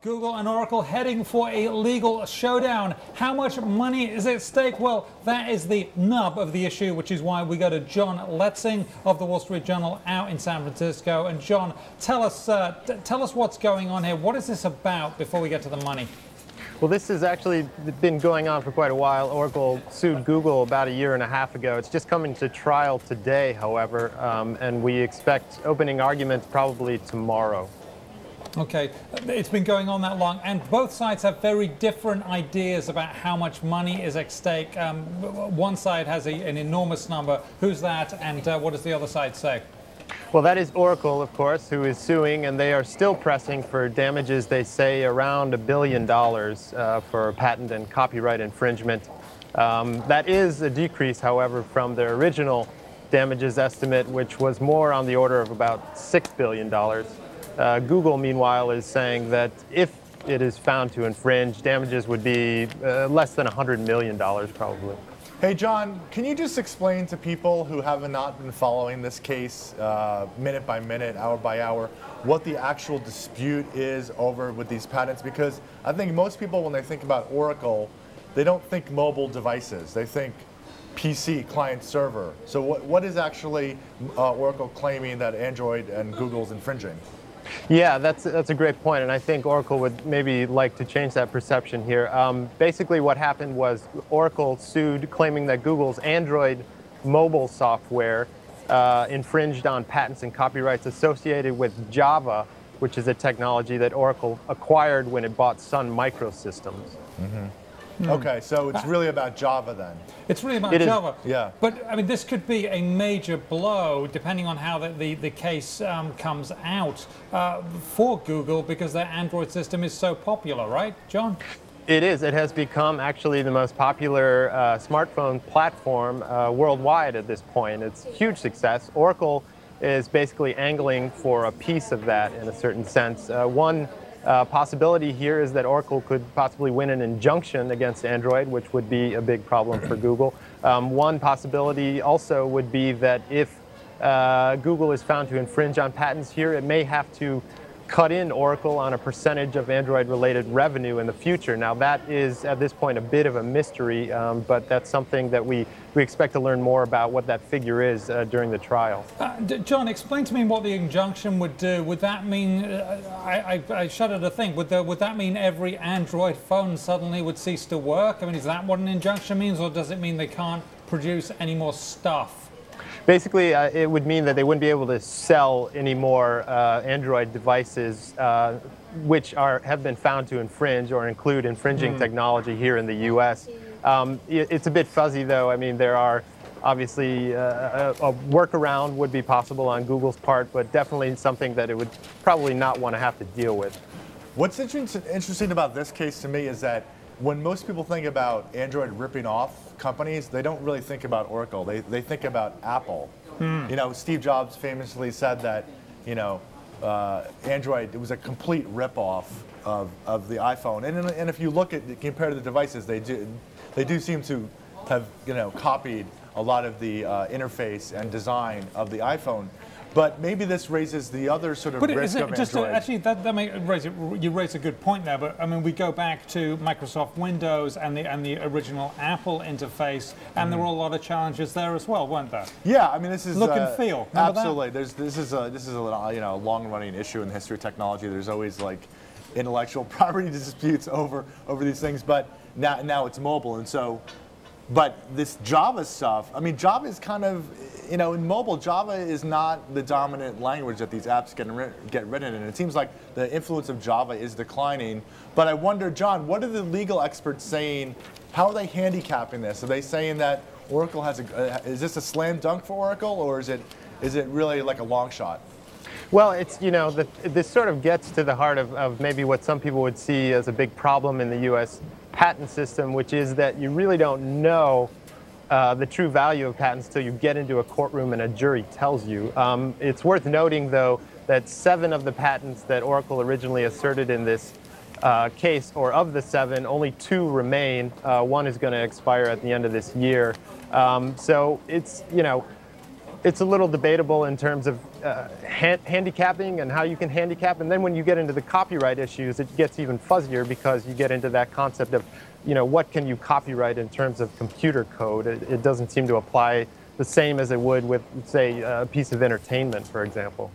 Google and Oracle heading for a legal showdown. How much money is at stake? Well, that is the nub of the issue, which is why we go to John Letzing of the Wall Street Journal out in San Francisco. And John, tell us what's going on here. What is this about before we get to the money? Well, this has actually been going on for quite a while. Oracle sued Google about a year and a half ago. It's just coming to trial today, however, and we expect opening arguments probably tomorrow. Okay, it's been going on that long, and both sides have very different ideas about how much money is at stake. One side has an enormous number. Who's that, and what does the other side say? Well, that is Oracle, of course, who is suing, and they are still pressing for damages, they say, around $1 billion for patent and copyright infringement. That is a decrease, however, from their original damages estimate, which was more on the order of about $6 billion. Google, meanwhile, is saying that if it is found to infringe, damages would be less than $100 million, probably. Hey, John, can you just explain to people who have not been following this case minute by minute, hour by hour, what the actual dispute is over with these patents? Because I think most people, when they think about Oracle, they don't think mobile devices. They think PC, client server. So what is actually Oracle claiming that Android and Google's infringing? Yeah, that's a great point, and I think Oracle would maybe like to change that perception here. Basically what happened was Oracle sued, claiming that Google's Android mobile software infringed on patents and copyrights associated with Java, which is a technology that Oracle acquired when it bought Sun Microsystems. Mm-hmm. Okay, so it's really about Java then. It's really about Java. Yeah. But I mean, this could be a major blow, depending on how the case comes out for Google, because their Android system is so popular, right, John? It is. It has become actually the most popular smartphone platform worldwide at this point. It's a huge success. Oracle is basically angling for a piece of that in a certain sense. One possibility here is that Oracle could possibly win an injunction against Android, which would be a big problem for Google. One possibility also would be that if Google is found to infringe on patents here, it may have to cut in Oracle on a percentage of Android-related revenue in the future. Now, that is, at this point, a bit of a mystery, but that's something that we expect to learn more about what that figure is during the trial. John, explain to me what the injunction would do. Would that mean, I shudder to think, would that mean every Android phone suddenly would cease to work? I mean, is that what an injunction means, or does it mean they can't produce any more stuff? Basically, it would mean that they wouldn't be able to sell any more Android devices which have been found to infringe or include infringing technology here in the U.S. It's a bit fuzzy, though. I mean, there are obviously a workaround would be possible on Google's part, but definitely something that it would probably not want to have to deal with. What's interesting about this case to me is that when most people think about Android ripping off companies, they don't really think about Oracle. They think about Apple. You know, Steve Jobs famously said that, you know, Android, it was a complete rip-off of the iPhone. And if you look at, compare to the devices, they do seem to have, you know, copied a lot of the interface and design of the iPhone. But maybe this raises the other sort of risk of Android. Actually, you raise a good point there. But I mean, we go back to Microsoft Windows and the original Apple interface, and there were a lot of challenges there as well, weren't there? Yeah, I mean, this is look and feel. Remember absolutely. This is a you know, long-running issue in the history of technology. There's always like intellectual property disputes over these things, but now it's mobile, and so. But this Java stuff, I mean, Java is kind of, you know, in mobile, Java is not the dominant language that these apps get written in. And it seems like the influence of Java is declining. But I wonder, John, what are the legal experts saying? How are they handicapping this? Are they saying that Oracle has is this a slam dunk for Oracle, or is it really like a long shot? Well, it's, you know, this sort of gets to the heart of maybe what some people would see as a big problem in the U.S. patent system, which is that you really don't know the true value of patents until you get into a courtroom and a jury tells you. It's worth noting, though, that 7 of the patents that Oracle originally asserted in this case, or of the 7, only 2 remain. 1 is going to expire at the end of this year. So it's, you know, it's a little debatable in terms of handicapping and how you can handicap. And then when you get into the copyright issues, it gets even fuzzier because you get into that concept of, what can you copyright in terms of computer code? It doesn't seem to apply the same as it would with, say, a piece of entertainment, for example.